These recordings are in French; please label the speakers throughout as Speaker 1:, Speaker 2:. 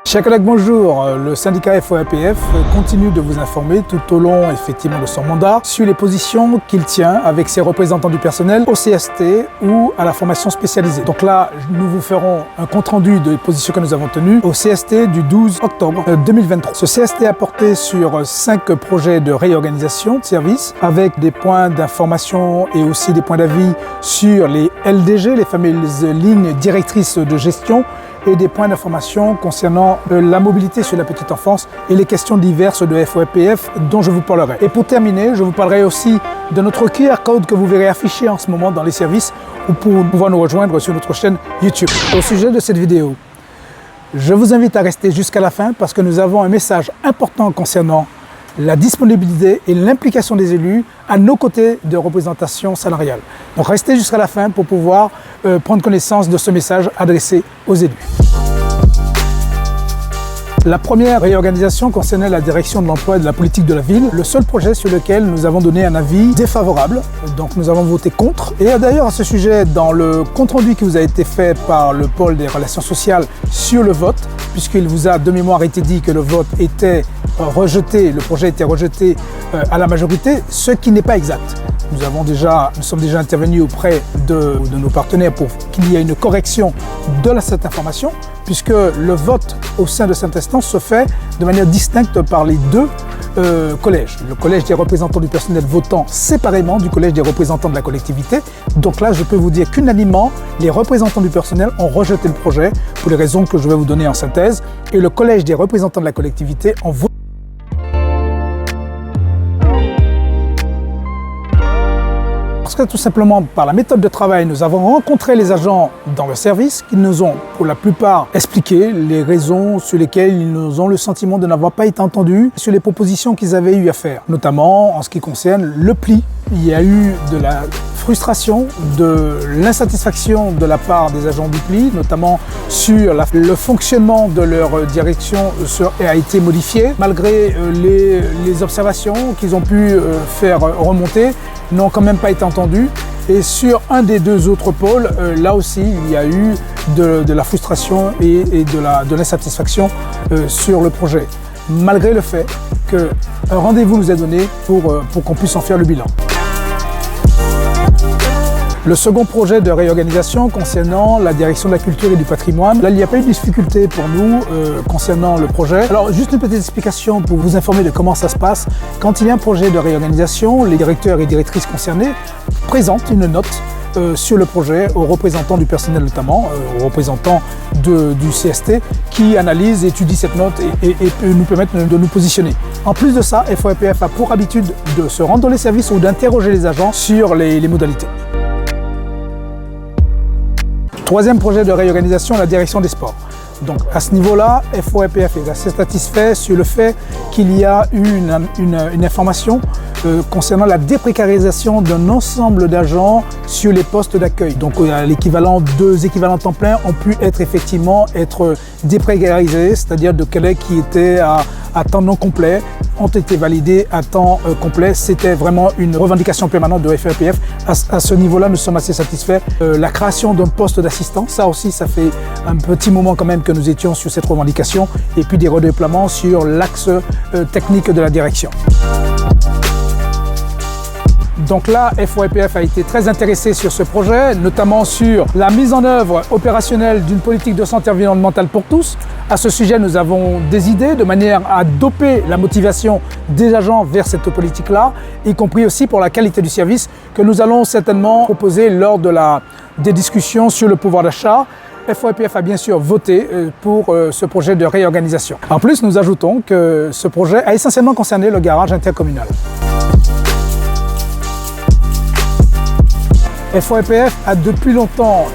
Speaker 1: Chers collègues, bonjour. Le syndicat FOAPF continue de vous informer tout au long effectivement de son mandat sur les positions qu'il tient avec ses représentants du personnel au CST ou à la formation spécialisée. Donc là, nous vous ferons un compte-rendu des positions que nous avons tenues au CST du 12 octobre 2023. Ce CST a porté sur 5 projets de réorganisation de services avec des points d'information et aussi des points d'avis sur les LDG, les fameuses lignes directrices de gestion, et des points d'information concernant la mobilité sur la petite enfance et les questions diverses de FOAPF dont je vous parlerai. Et pour terminer, je vous parlerai aussi de notre QR code que vous verrez affiché en ce moment dans les services ou pour pouvoir nous rejoindre sur notre chaîne YouTube. Au sujet de cette vidéo, je vous invite à rester jusqu'à la fin parce que nous avons un message important concernant la disponibilité et l'implication des élus à nos côtés de représentation salariale. Donc restez jusqu'à la fin pour pouvoir prendre connaissance de ce message adressé aux élus. La première réorganisation concernait la direction de l'emploi et de la politique de la ville, le seul projet sur lequel nous avons donné un avis défavorable. Donc nous avons voté contre. Et d'ailleurs à ce sujet, dans le compte-rendu qui vous a été fait par le pôle des relations sociales sur le vote, puisqu'il vous a de mémoire été dit que le vote était rejeté, le projet était rejeté à la majorité, ce qui n'est pas exact. Nous sommes déjà intervenus auprès de nos partenaires pour qu'il y ait une correction de cette information, puisque le vote au sein de cette instance se fait de manière distincte par les deux collèges. Le collège des représentants du personnel votant séparément du collège des représentants de la collectivité. Donc là, je peux vous dire qu'unanimement, les représentants du personnel ont rejeté le projet pour les raisons que je vais vous donner en synthèse, et le collège des représentants de la collectivité ont voté. Parce que tout simplement, par la méthode de travail, nous avons rencontré les agents dans le service qui nous ont, pour la plupart, expliqué les raisons sur lesquelles ils nous ont le sentiment de n'avoir pas été entendus sur les propositions qu'ils avaient eu à faire, notamment en ce qui concerne le pli. Il y a eu de la frustration, de l'insatisfaction de la part des agents du pli, notamment sur le fonctionnement de leur direction a été modifié, malgré les observations qu'ils ont pu faire remonter, n'ont quand même pas été entendus. Et sur un des deux autres pôles, là aussi, il y a eu de la frustration et de l'insatisfaction sur le projet, malgré le fait qu'un rendez-vous nous est donné pour qu'on puisse en faire le bilan. Le second projet de réorganisation concernant la direction de la culture et du patrimoine, là il n'y a pas eu de difficulté pour nous concernant le projet. Alors juste une petite explication pour vous informer de comment ça se passe. Quand il y a un projet de réorganisation, les directeurs et directrices concernés présentent une note sur le projet aux représentants du personnel notamment, aux représentants du CST qui analysent, étudient cette note et nous permettent de nous positionner. En plus de ça, FOAPF a pour habitude de se rendre dans les services ou d'interroger les agents sur les modalités. Troisième projet de réorganisation, la direction des sports. Donc à ce niveau-là, FOAPF est assez satisfait sur le fait qu'il y a eu une information concernant la déprécarisation d'un ensemble d'agents sur les postes d'accueil. Donc l'équivalent, 2 équivalents temps plein ont pu effectivement être déprécarisés, c'est-à-dire de collègues qui étaient à temps non complet ont été validés à temps complet. C'était vraiment une revendication permanente de FOAPF. À ce niveau-là, nous sommes assez satisfaits. La création d'un poste d'assistant, ça aussi, ça fait un petit moment quand même que nous étions sur cette revendication, et puis des redéploiements sur l'axe technique de la direction. Donc là, FOAPF a été très intéressé sur ce projet, notamment sur la mise en œuvre opérationnelle d'une politique de santé environnementale pour tous. À ce sujet, nous avons des idées de manière à doper la motivation des agents vers cette politique-là, y compris aussi pour la qualité du service que nous allons certainement proposer lors des discussions sur le pouvoir d'achat. FOAPF a bien sûr voté pour ce projet de réorganisation. En plus, nous ajoutons que ce projet a essentiellement concerné le garage intercommunal. FOAPF a depuis longtemps,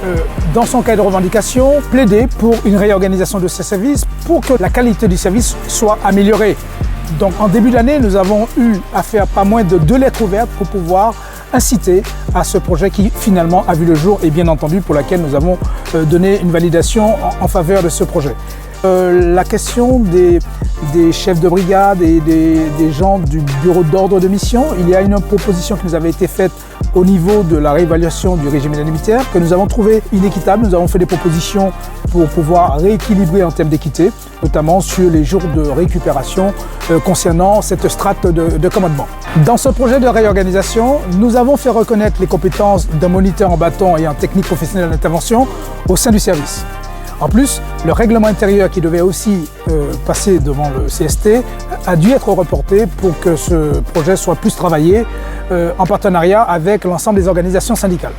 Speaker 1: dans son cadre de revendication, plaidé pour une réorganisation de ces services pour que la qualité du service soit améliorée. Donc en début d'année, nous avons eu à faire pas moins de 2 lettres ouvertes pour pouvoir inciter à ce projet qui finalement a vu le jour et bien entendu pour laquelle nous avons donné une validation en faveur de ce projet. La question des chefs de brigade et des gens du bureau d'ordre de mission, il y a une proposition qui nous avait été faite au niveau de la réévaluation du régime indemnitaire que nous avons trouvé inéquitable. Nous avons fait des propositions pour pouvoir rééquilibrer en termes d'équité, notamment sur les jours de récupération concernant cette strate de commandement. Dans ce projet de réorganisation, nous avons fait reconnaître les compétences d'un moniteur en bâton et en technique professionnelle d'intervention au sein du service. En plus, le règlement intérieur qui devait aussi passer devant le CST a dû être reporté pour que ce projet soit plus travaillé en partenariat avec l'ensemble des organisations syndicales.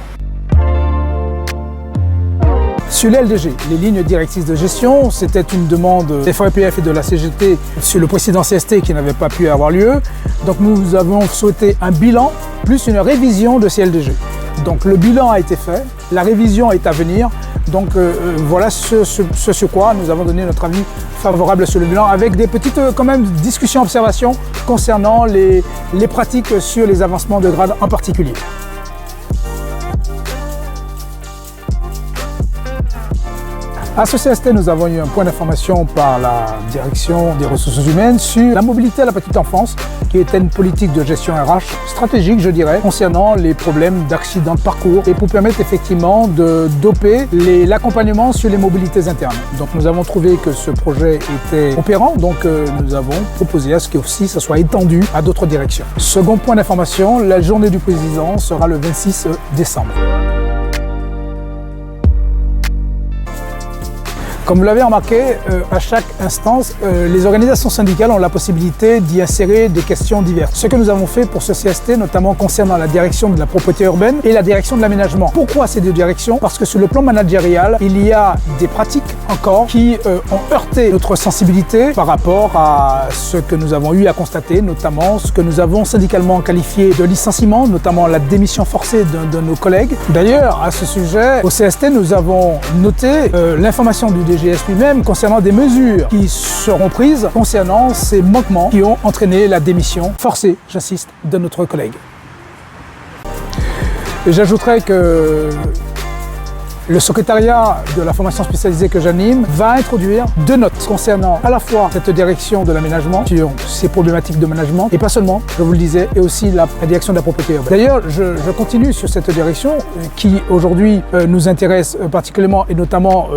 Speaker 1: Sur les LDG, les lignes directrices de gestion, c'était une demande des FORPF et de la CGT sur le précédent CST qui n'avait pas pu avoir lieu. Donc nous avons souhaité un bilan plus une révision de ces LDG. Donc le bilan a été fait, la révision est à venir. Donc voilà ce sur quoi nous avons donné notre avis favorable sur le bilan avec des petites quand même discussions, observations concernant les pratiques sur les avancements de grade en particulier. À ce CST, nous avons eu un point d'information par la direction des ressources humaines sur la mobilité à la petite enfance, qui était une politique de gestion RH stratégique, je dirais, concernant les problèmes d'accidents de parcours et pour permettre effectivement de doper l'accompagnement sur les mobilités internes. Donc nous avons trouvé que ce projet était opérant, donc nous avons proposé à ce que aussi ça soit étendu à d'autres directions. Second point d'information, la journée du président sera le 26 décembre. Comme vous l'avez remarqué, à chaque instance, les organisations syndicales ont la possibilité d'y insérer des questions diverses. Ce que nous avons fait pour ce CST, notamment concernant la direction de la propriété urbaine et la direction de l'aménagement. Pourquoi ces deux directions? Parce que sur le plan managérial, il y a des pratiques encore qui ont heurté notre sensibilité par rapport à ce que nous avons eu à constater, notamment ce que nous avons syndicalement qualifié de licenciement, notamment la démission forcée de nos collègues. D'ailleurs, à ce sujet, au CST, nous avons noté l'information du DGS lui-même concernant des mesures qui seront prises concernant ces manquements qui ont entraîné la démission forcée, j'insiste, de notre collègue. Et j'ajouterai que le secrétariat de la formation spécialisée que j'anime va introduire deux notes concernant à la fois cette direction de l'aménagement sur ces problématiques de management et pas seulement, je vous le disais, et aussi la direction de la propriété urbaine. D'ailleurs, je continue sur cette direction qui aujourd'hui nous intéresse particulièrement et notamment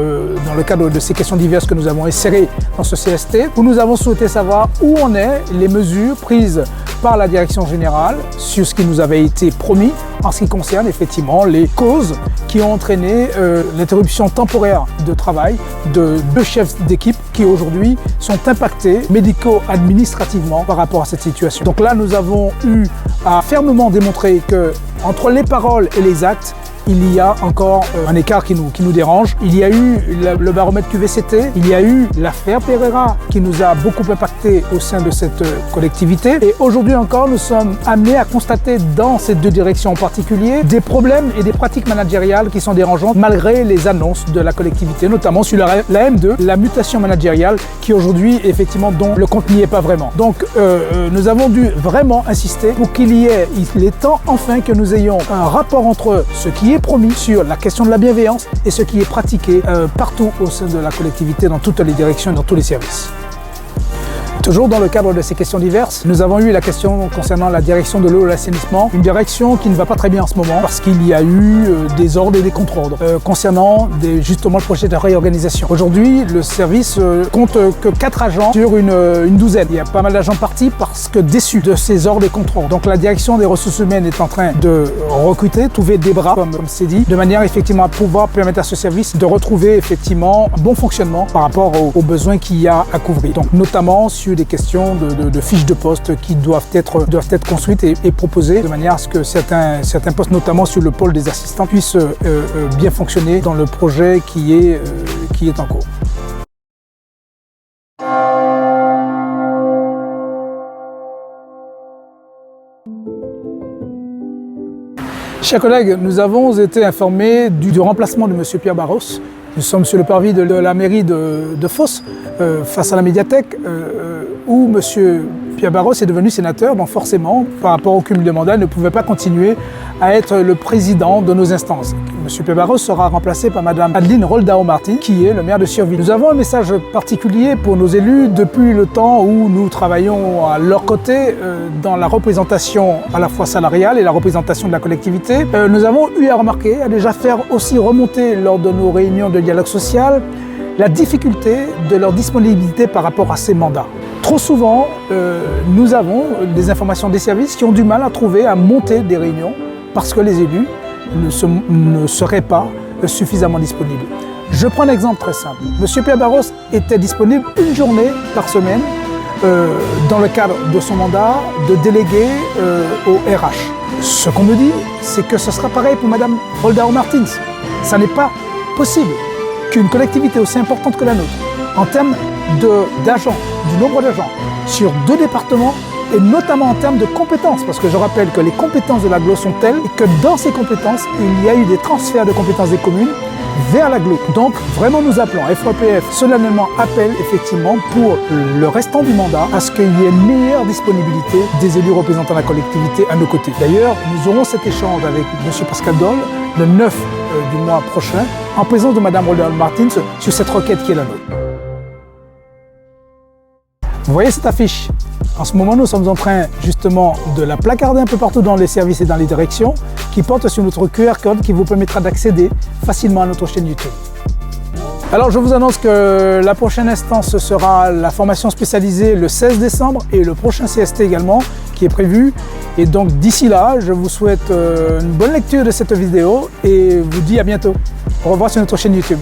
Speaker 1: dans le cadre de ces questions diverses que nous avons insérées dans ce CST où nous avons souhaité savoir où en est les mesures prises par la direction générale sur ce qui nous avait été promis en ce qui concerne effectivement les causes qui ont entraîné l'interruption temporaire de travail de deux chefs d'équipe qui aujourd'hui sont impactés médico-administrativement par rapport à cette situation. Donc là, nous avons eu à fermement démontrer que entre les paroles et les actes, il y a encore un écart qui nous dérange. Il y a eu le baromètre QVCT, il y a eu l'affaire Pereira qui nous a beaucoup impacté au sein de cette collectivité. Et aujourd'hui encore, nous sommes amenés à constater dans ces deux directions en particulier des problèmes et des pratiques managériales qui sont dérangeantes malgré les annonces de la collectivité, notamment sur la M2, la mutation managériale qui aujourd'hui, effectivement, dont le compte n'y est pas vraiment. Donc, nous avons dû vraiment insister pour il est temps enfin que nous ayons un rapport entre ce qui est promis sur la question de la bienveillance et ce qui est pratiqué partout au sein de la collectivité, dans toutes les directions et dans tous les services. Toujours dans le cadre de ces questions diverses, nous avons eu la question concernant la direction de l'eau et l'assainissement, une direction qui ne va pas très bien en ce moment parce qu'il y a eu des ordres et des contre-ordres concernant justement le projet de réorganisation. Aujourd'hui, le service compte que 4 agents sur une douzaine. Il y a pas mal d'agents partis parce que déçus de ces ordres et contre-ordres. Donc la direction des ressources humaines est en train de recruter, trouver des bras, comme c'est dit, de manière effectivement à pouvoir permettre à ce service de retrouver effectivement un bon fonctionnement par rapport aux besoins qu'il y a à couvrir. Donc notamment sur des questions de fiches de poste qui doivent être construites et proposées de manière à ce que certains postes, notamment sur le pôle des assistants, puissent bien fonctionner dans le projet qui est en cours. Chers collègues, nous avons été informés du remplacement de M. Pierre Barros. Nous sommes sur le parvis de la mairie de Fos, face à la médiathèque, où M. Pierre Barros est devenu sénateur, donc forcément, par rapport au cumul de mandats, il ne pouvait pas continuer à être le président de nos instances. M. Pierre Barros sera remplacé par Mme Adeline Roldao-Martin, qui est le maire de Surville. Nous avons un message particulier pour nos élus depuis le temps où nous travaillons à leur côté dans la représentation à la fois salariale et la représentation de la collectivité. Nous avons eu à remarquer, à déjà faire aussi remonter lors de nos réunions de dialogue social, la difficulté de leur disponibilité par rapport à ces mandats. Trop souvent, nous avons des informations des services qui ont du mal à trouver, à monter des réunions parce que les élus ne seraient pas suffisamment disponibles. Je prends un exemple très simple. M. Pierre Barros était disponible une journée par semaine dans le cadre de son mandat de délégué au RH. Ce qu'on me dit, c'est que ce sera pareil pour Mme Roldao-Martin. Ça n'est pas possible qu'une collectivité aussi importante que la nôtre, en termes d'agents, du nombre d'agents, sur 2 départements, et notamment en termes de compétences, parce que je rappelle que les compétences de l'AGLO sont telles que dans ces compétences, il y a eu des transferts de compétences des communes vers l'AGLO. Donc vraiment nous appelons, FEPF solennellement appelle effectivement pour le restant du mandat à ce qu'il y ait une meilleure disponibilité des élus représentant la collectivité à nos côtés. D'ailleurs, nous aurons cet échange avec M. Pascal Dole le 9 du mois prochain en présence de Mme Roldao-Martin sur cette requête qui est la nôtre. Vous voyez cette affiche? En ce moment, nous sommes en train justement de la placarder un peu partout dans les services et dans les directions qui porte sur notre QR code qui vous permettra d'accéder facilement à notre chaîne YouTube. Alors je vous annonce que la prochaine instance sera la formation spécialisée le 16 décembre et le prochain CST également qui est prévu. Et donc d'ici là, je vous souhaite une bonne lecture de cette vidéo et vous dis à bientôt. Au revoir sur notre chaîne YouTube.